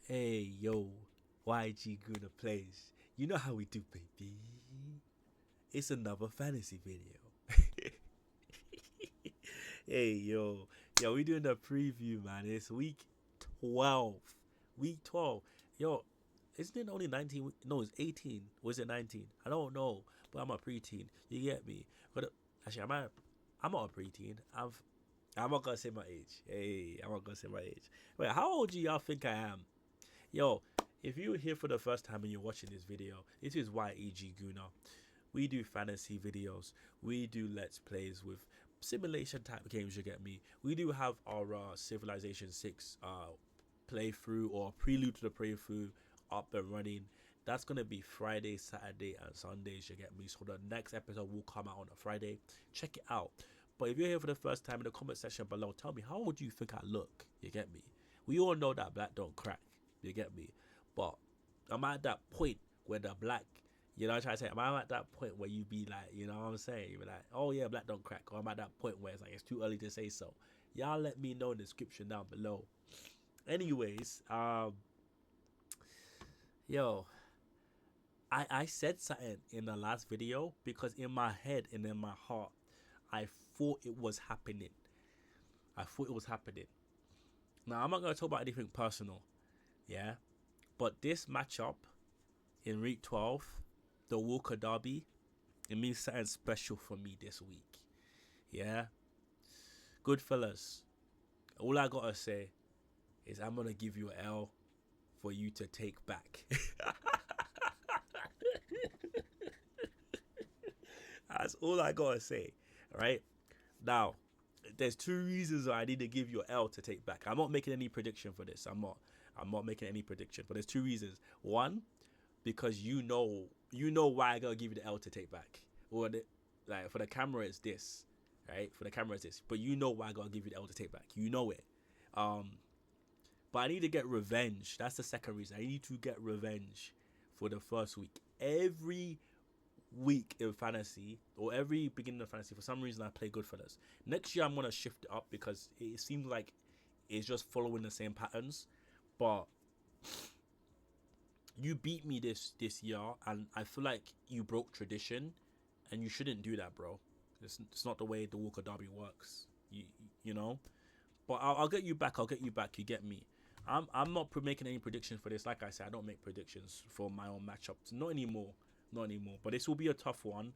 Hey, yo, yeggooner plays. You know how we do, baby. It's another fantasy video. Hey, yo, we doing the preview, man. It's week 12. Week 12. Yo, isn't it only 19? No, it's 18. Was it 19? I don't know, but I'm a preteen. You get me? But actually, I'm not a preteen. I'm not gonna say my age. Hey, I'm not gonna say my age. Wait, how old do y'all think I am? Yo, if you're here for the first time and you're watching this video, this is yeggooner. We do fantasy videos. We do let's plays with simulation type games. You get me? We do have our Civilization 6 playthrough or prelude to the playthrough up and running. That's gonna be Friday, Saturday, and Sundays. You get me? So the next episode will come out on a Friday. Check it out. But if you're here for the first time, in the comment section below, tell me, how old do you think I look? You get me? We all know that black don't crack. You get me? But I'm at that point where the black, you know what I'm trying to say? I'm at that point where you be like, you know what I'm saying? You be like, oh yeah, black don't crack. Or I'm at that point where it's like, it's too early to say so. Y'all let me know in the description down below. Anyways, yo, I said something in the last video because in my head and in my heart, I thought it was happening. I thought it was happening. Now, I'm not going to talk about anything personal, yeah? But this matchup in week 12, the Walker Derby, it means something special for me this week, yeah? Good fellas, all I got to say is I'm going to give you an L for you to take back. That's all I got to say, right? Now, there's two reasons why I need to give you an L to take back. I'm not making any prediction for this. I'm not making any prediction. But there's two reasons. One, because you know why I gotta give you the L to take back. Or like for the camera it's this, right? For the camera it's this. But you know why I gotta give you the L to take back. You know it. But I need to get revenge. That's the second reason. I need to get revenge for the first week. Every week in fantasy or every beginning of fantasy, for some reason I play Goodfellas. Next year I'm gonna shift it up because it seems like it's just following the same patterns. But you beat me this year, and I feel like you broke tradition, and you shouldn't do that, bro. It's not the way the Walker Derby works. You know. But I'll get you back. I'll get you back. You get me. I'm not making any predictions for this. Like I said, I don't make predictions for my own matchups. Not anymore. Not anymore. But this will be a tough one.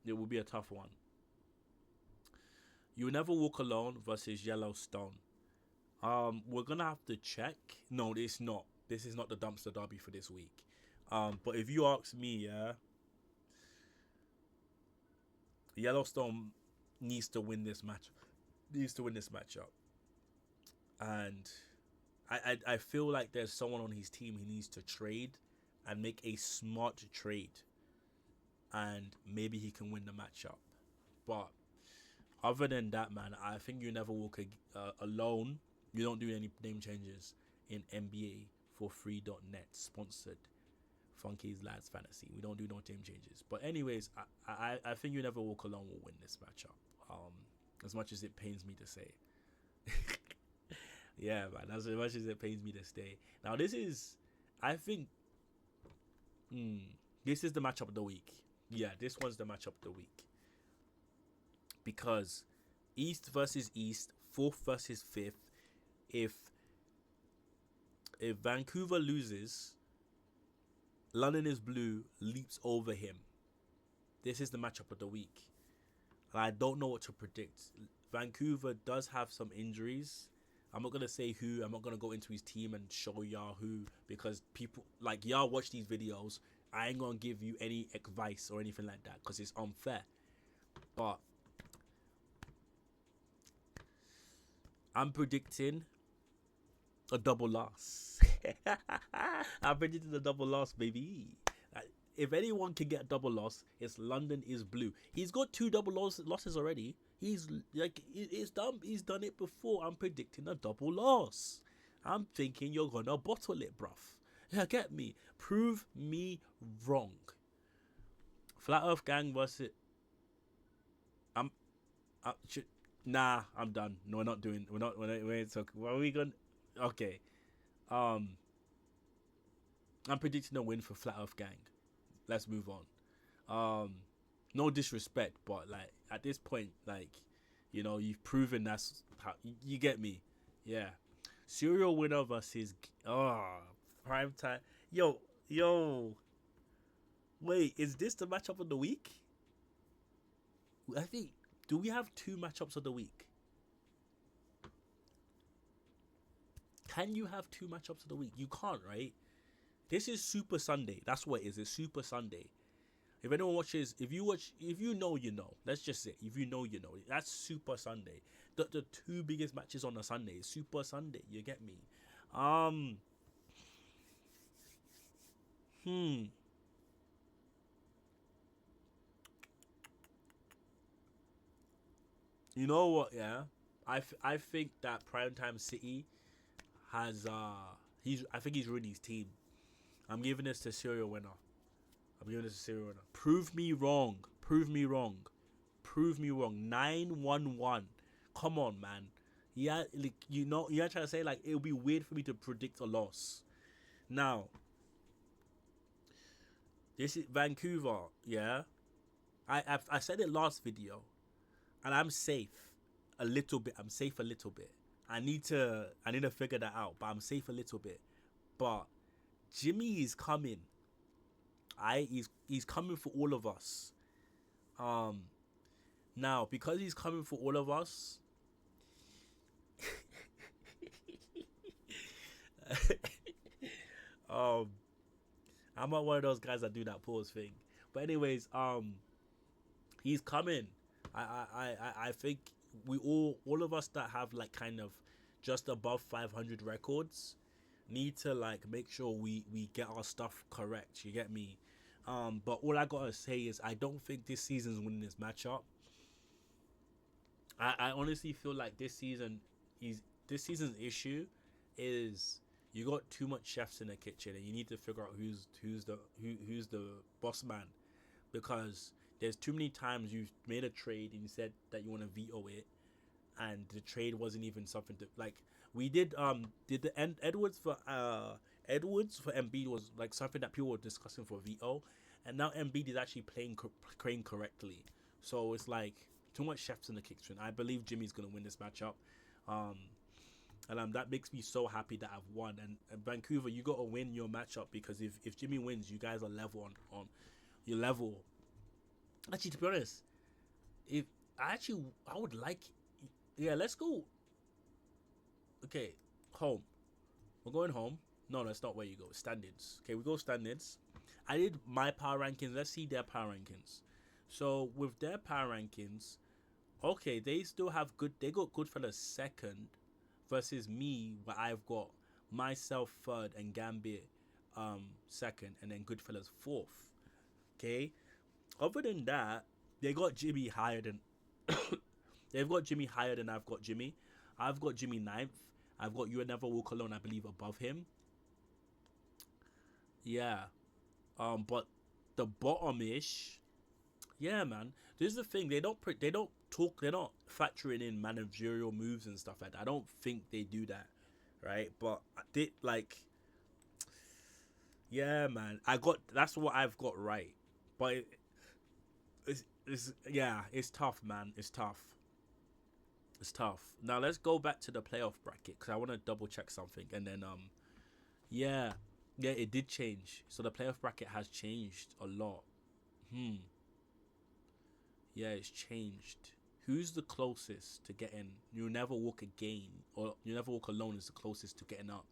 It will be a tough one. You Never Walk Alone versus Yellowstone. We're gonna have to check. No, it's not. This is not the dumpster derby for this week. But if you ask me, yeah, Yellowstone needs to win this match. Needs to win this matchup. And I feel like there's someone on his team he needs to trade and make a smart trade, and maybe he can win the matchup. But other than that, man, I think You Never Walk Alone. You don't do any name changes in NBA for free.net sponsored Funky's Lads Fantasy. We don't do no name changes. But anyways, I think You Never Walk Alone will win this matchup. As much as it pains me to say. Yeah, man. As much as it pains me to say. Now this is, I think, this is the matchup of the week. Yeah, this one's the matchup of the week. Because East versus East, 4th versus 5th. If Vancouver loses, London is Blue leaps over him. This is the matchup of the week. I don't know what to predict. Vancouver does have some injuries. I'm not going to say who. I'm not going to go into his team and show y'all who, because people, like, y'all watch these videos. I ain't going to give you any advice or anything like that because it's unfair. But I'm predicting a double loss. I'm predicting a double loss, baby. If anyone can get a double loss, it's London is Blue. He's got 2 double losses already. He's like, it's done. He's done it before. I'm predicting a double loss. I'm thinking you're gonna bottle it, bruv. Yeah, get me. Prove me wrong. Flat Earth Gang versus. Nah, I'm done. No, we're not doing. We're not. We're talking. What are we going? Okay. Um, I'm predicting a win for Flat Earth Gang. Let's move on. No disrespect, but like at this point, like, you know, you've proven that's how you get me. Yeah, serial winner versus prime time. Yo, wait, is this the matchup of the week? I think, do we have two matchups of the week? Can you have two matchups of the week? You can't, right? This is Super Sunday. That's what it is. It's Super Sunday. If anyone watches, if you know, you know. Let's just say, if you know, you know. That's Super Sunday. The two biggest matches on a Sunday is Super Sunday. You get me? Um, hmm. You know what? Yeah, I think that Primetime City has I think he's ruined his team. I'm giving this to serial winner. I'm giving this to serial winner. Prove me wrong. Prove me wrong. Prove me wrong. 9-1-1. Come on, man. Yeah, like, you know, you're trying to say like it'll be weird for me to predict a loss. Now, this is Vancouver. Yeah, I said it last video, and I'm safe a little bit. I'm safe a little bit. I need to figure that out, but I'm safe a little bit. But Jimmy is coming. He's coming for all of us. Um, Now because he's coming for all of us, um, I'm not one of those guys that do that pause thing. But anyways, he's coming. I think we all of us that have like kind of just above 500 records need to like make sure we get our stuff correct. You get me? But all I gotta say is I don't think this season's winning this matchup. I honestly feel like this season's issue is you got too much chefs in the kitchen and you need to figure out who's the boss man, because there's too many times you've made a trade and you said that you want to veto it, and the trade wasn't even something to like. We did the Edwards for Embiid was like something that people were discussing for veto, and now Embiid is actually playing correctly. So it's like too much chefs in the kitchen. I believe Jimmy's gonna win this matchup, um, and that makes me so happy that I've won. And Vancouver, you gotta win your matchup, because if Jimmy wins, you guys are level on your level. Actually, to be honest, if I would like, yeah, let's go. Okay, home. We're going home. No, that's not where you go. Standings. Okay, we go standings. I did my power rankings. Let's see their power rankings. So with their power rankings, okay, they still have good. They got Goodfellas second, versus me, where I've got myself third and Gambit second, and then Goodfellas fourth. Okay. Other than that, they got Jimmy higher than they've got Jimmy higher than I've got Jimmy. I've got Jimmy ninth. I've got You and Never Walk Alone, I believe, above him. Yeah. But the bottom ish, yeah, man. This is the thing. They don't talk. They're not factoring in managerial moves and stuff like that. I don't think they do that, right? But they like, yeah, man. That's what I've got right. But it's yeah, it's tough, man. It's tough. It's tough. Now let's go back to the playoff bracket, because I want to double check something, and then yeah, yeah, it did change. So the playoff bracket has changed a lot. Hmm. Yeah, it's changed. Who's the closest to getting? You Never Walk Again, or You Never Walk Alone is the closest to getting up.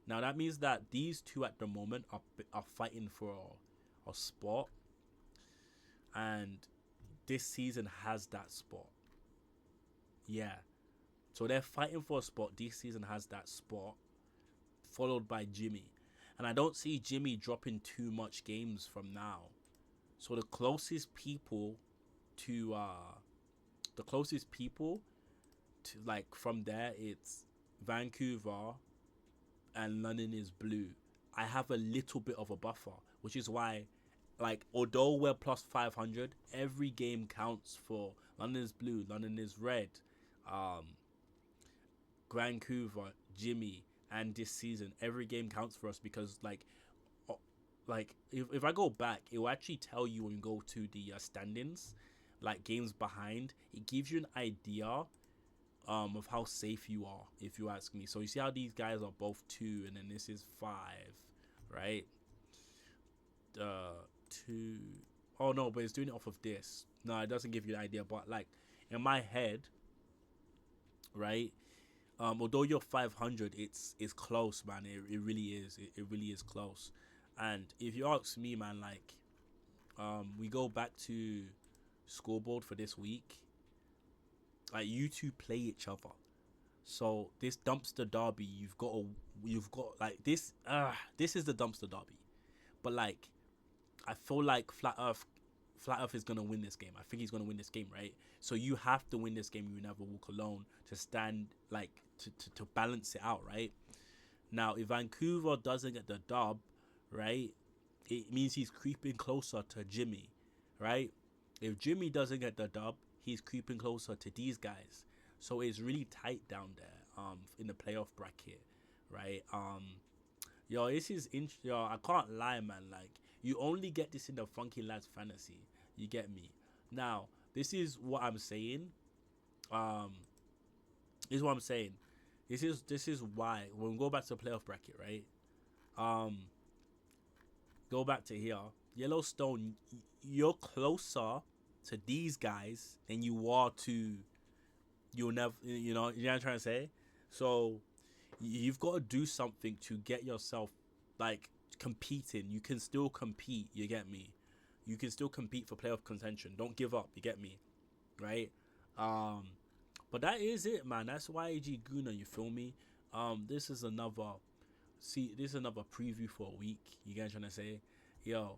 Now that means that these two at the moment are fighting for a spot, and this season has that spot. Yeah, so they're fighting for a spot. This season has that spot, followed by Jimmy, and I don't see Jimmy dropping too much games from now. So to the closest people to like from there, it's Vancouver and London is blue. I have a little bit of a buffer, which is why, like, although we're plus 500, every game counts for London is blue, London is red, um, Vancouver, Jimmy. and this season, every game counts for us because if I go back, it will actually tell you when you go to the standings, like games behind. It gives you an idea of how safe you are, if you ask me. So you see how these guys are both 2, and then this is 5, right? 2. Oh no, but it's doing it off of this. No, it doesn't give you an idea. But like in my head, right? Although you're 500, it's close, man. It really is. It really is close. And if you ask me, man, like, we go back to scoreboard for this week. Like, you two play each other. So this dumpster derby, you've got like this. This is the dumpster derby. But like, I feel like Flat Earth is gonna win this game. I think he's gonna win this game, right? So you have to win this game. You never walk alone to stand like to balance it out, right? Now, if Vancouver doesn't get the dub, right, it means he's creeping closer to Jimmy, right? If Jimmy doesn't get the dub, he's creeping closer to these guys. So it's really tight down there, in the playoff bracket, right? Yo, this is yo, I can't lie, man. Like, you only get this in the Funky Lads fantasy. You get me? Now, this is what I'm saying. This is what I'm saying. This is why when we go back to the playoff bracket, right? Go back to here. Yellowstone, you're closer to these guys than you are to you'll never, you know what I'm trying to say. So you've got to do something to get yourself like competing. You can still compete. You get me? You can still compete for playoff contention. Don't give up. You get me? Right? But that is it, man. That's yeggooner. You feel me? This is another. This is another preview for a week. You guys trying to say, yo,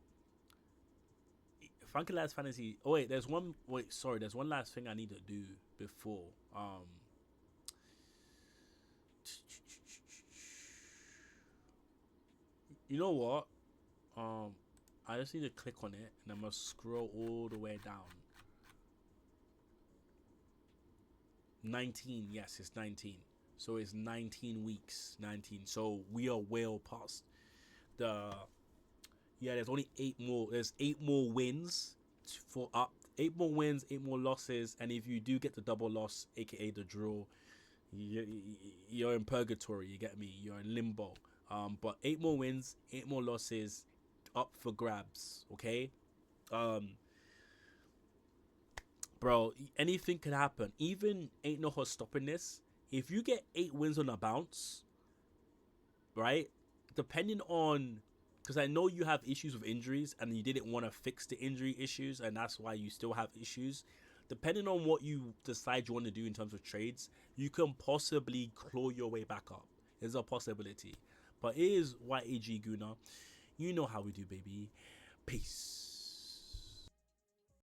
Funky Lads Fantasy. Oh wait, there's one. Wait, sorry. There's one last thing I need to do before. You know what? I just need to click on it, and I'm gonna scroll all the way down. 19. Yes, it's 19. So it's 19 weeks. 19. So we are well past the. Yeah, there's only 8 more. There's 8 more wins for up. 8 more wins, 8 more losses, and if you do get the double loss, aka the draw, you're in purgatory. You get me? You're in limbo. But 8 more wins, 8 more losses, up for grabs. Okay. Bro, anything could happen. Even ain't no horse stopping this. If you get 8 wins on a bounce, right? Depending on, because I know you have issues with injuries and you didn't want to fix the injury issues, and that's why you still have issues. Depending on what you decide you want to do in terms of trades, you can possibly claw your way back up. There's a possibility. But it is yeggooner. You know how we do, baby. Peace.